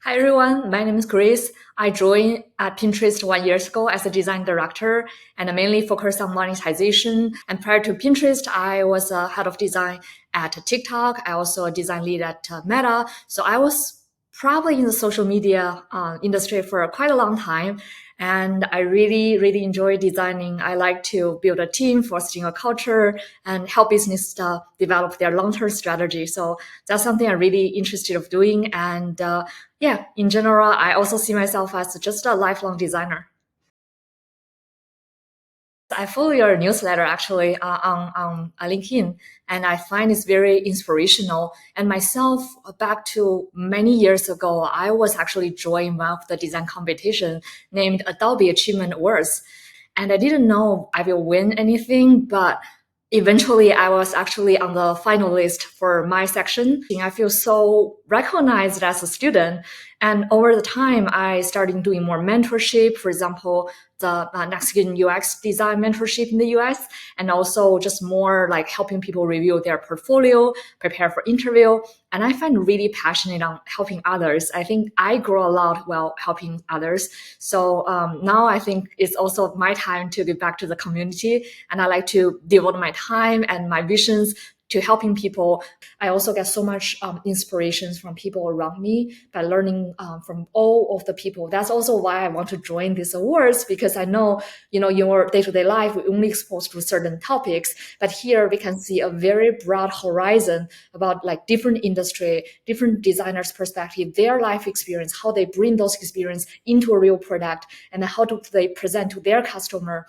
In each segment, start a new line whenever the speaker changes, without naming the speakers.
Hi everyone, my name is Grace. I joined at Pinterest 1 year ago as a design director and I mainly focused on monetization. And prior to Pinterest, I was a head of design at TikTok. I also a design lead at Meta. So I was probably in the social media industry for quite a long time. And I really, really enjoy designing. I like to build a team, fostering a culture, and help business develop their long-term strategy. So that's something I'm really interested of doing. And yeah, in general, I also see myself as just a lifelong designer. I follow your newsletter actually on LinkedIn, and I find it's very inspirational. And myself, back to many years ago, I was actually joining one of the design competition named Adobe Achievement Awards, and I didn't know I will win anything, but eventually I was actually on the final list for my section. I feel so recognized as a student. And over the time, I started doing more mentorship, for example, the Mexican UX design mentorship in the US, and also just more like helping people review their portfolio, prepare for interview. And I find really passionate on helping others. I think I grow a lot while helping others. So now I think it's also my time to give back to the community. And I like to devote my time and my visions to helping people. I also get so much inspirations from people around me by learning from all of the people. That's also why I want to join these awards, because I know, your day-to-day life, we're only exposed to certain topics, but here we can see a very broad horizon about like different industry, different designers' perspective, their life experience, how they bring those experience into a real product, and how do they present to their customer.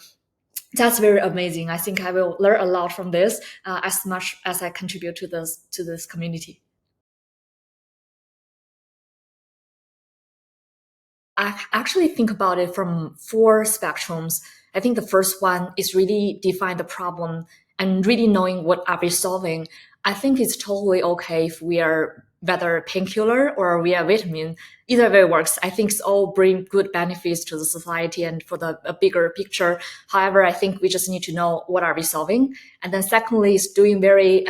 That's very amazing. I think I will learn a lot from this as much as I contribute to this community. I actually think about it from four spectrums. I think the first one is really define the problem and really knowing what are we solving. I think it's totally okay if we are whether painkiller or we are vitamin. Either way works. I think it's all bring good benefits to the society and for the a bigger picture. However, I think we just need to know what are we solving. And then secondly is doing very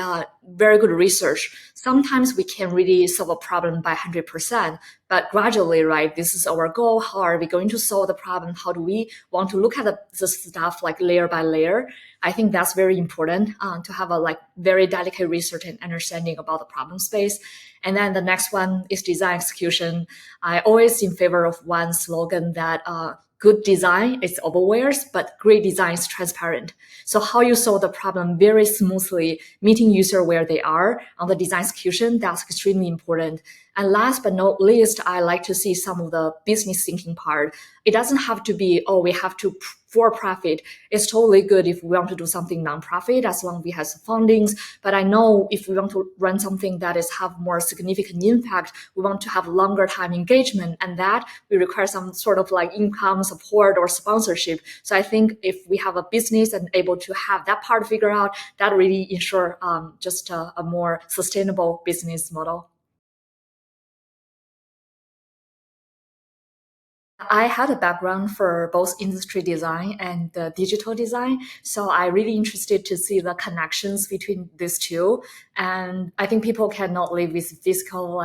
good research. Sometimes we can really solve a problem by 100%, but gradually, right, this is our goal. How are we going to solve the problem? How do we want to look at the stuff like layer by layer? I think that's very important to have a like very dedicated research and understanding about the problem space. And then the next one is design execution. I always in favor of one slogan that good design is always, but great design is transparent. So how you solve the problem very smoothly, meeting user where they are on the design execution, that's extremely important. And last but not least, I like to see some of the business thinking part. It doesn't have to be, oh, we have to for profit. It's totally good if we want to do something non-profit as long as we have fundings. But I know if we want to run something that is have more significant impact, we want to have longer time engagement, and that we require some sort of like income support or sponsorship. So I think if we have a business and able to have that part figured out, that really ensure just a more sustainable business model. I had a background for both industry design and digital design, so I really interested to see the connections between these two. And I think people cannot live with physical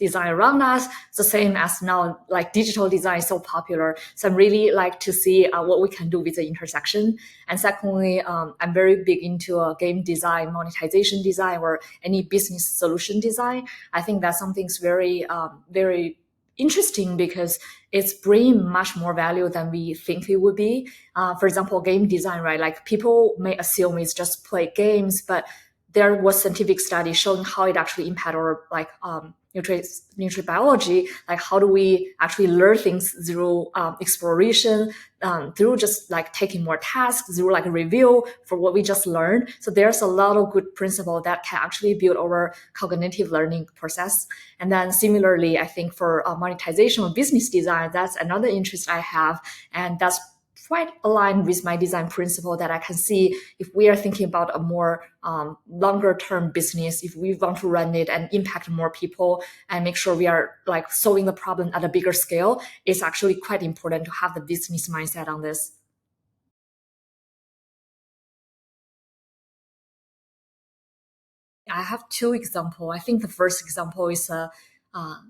design around us, the same as now like digital design is so popular. So I'm really like to see what we can do with the intersection. And secondly, I'm very big into game design, monetization design, or any business solution design. I think that's something's very interesting because it's bringing much more value than we think it would be. For example, game design, right? Like people may assume it's just play games, but there was scientific study showing how it actually impact our nutrient like how do we actually learn things through exploration, through just like taking more tasks, through like a review for what we just learned. So there's a lot of good principle that can actually build our cognitive learning process. And then similarly, I think for monetization or business design, that's another interest I have, and that's quite aligned with my design principle that I can see if we are thinking about a more longer term business, if we want to run it and impact more people and make sure we are like solving the problem at a bigger scale, it's actually quite important to have the business mindset on this. I have two examples. I think the first example is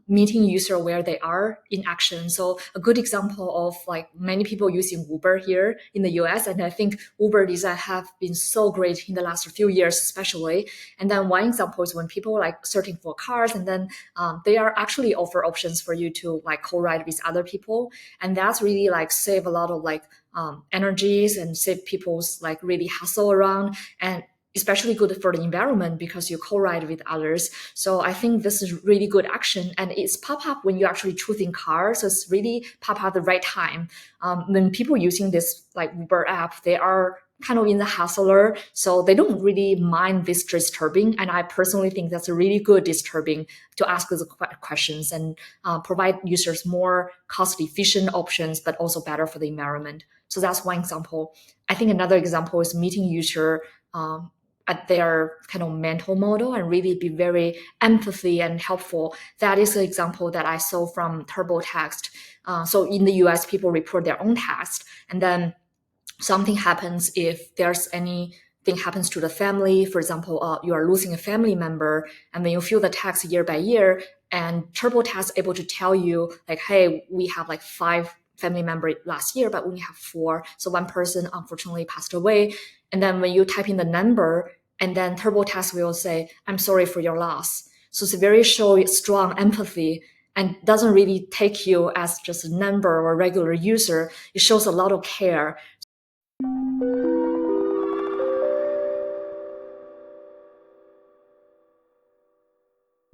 meeting user where they are in action. So a good example of like many people using Uber here in the US, and I think Uber design have been so great in the last few years, especially. And then one example is when people like searching for cars, and then they are actually offer options for you to like co-ride with other people, and that's really like save a lot of like energies and save people's like really hustle around, and especially good for the environment because you co-ride with others. So I think this is really good action, and it's pop up when you're actually choosing cars. So it's really pop up at the right time. When people using this like Uber app, they are kind of in the hustler, so they don't really mind this disturbing. And I personally think that's a really good disturbing to ask those questions and provide users more cost efficient options, but also better for the environment. So that's one example. I think another example is meeting user at their kind of mental model and really be very empathy and helpful. That is an example that I saw from TurboTax. So in the US, people report their own tax, and then something happens if there's anything happens to the family. For example, you are losing a family member, and then you fill the tax year by year, and TurboTax able to tell you like, hey, we have like 5 family members last year, but we only have 4. So one person unfortunately passed away. And then when you type in the number, and then TurboTax will say, I'm sorry for your loss. So it's very strong empathy and doesn't really take you as just a number or a regular user. It shows a lot of care.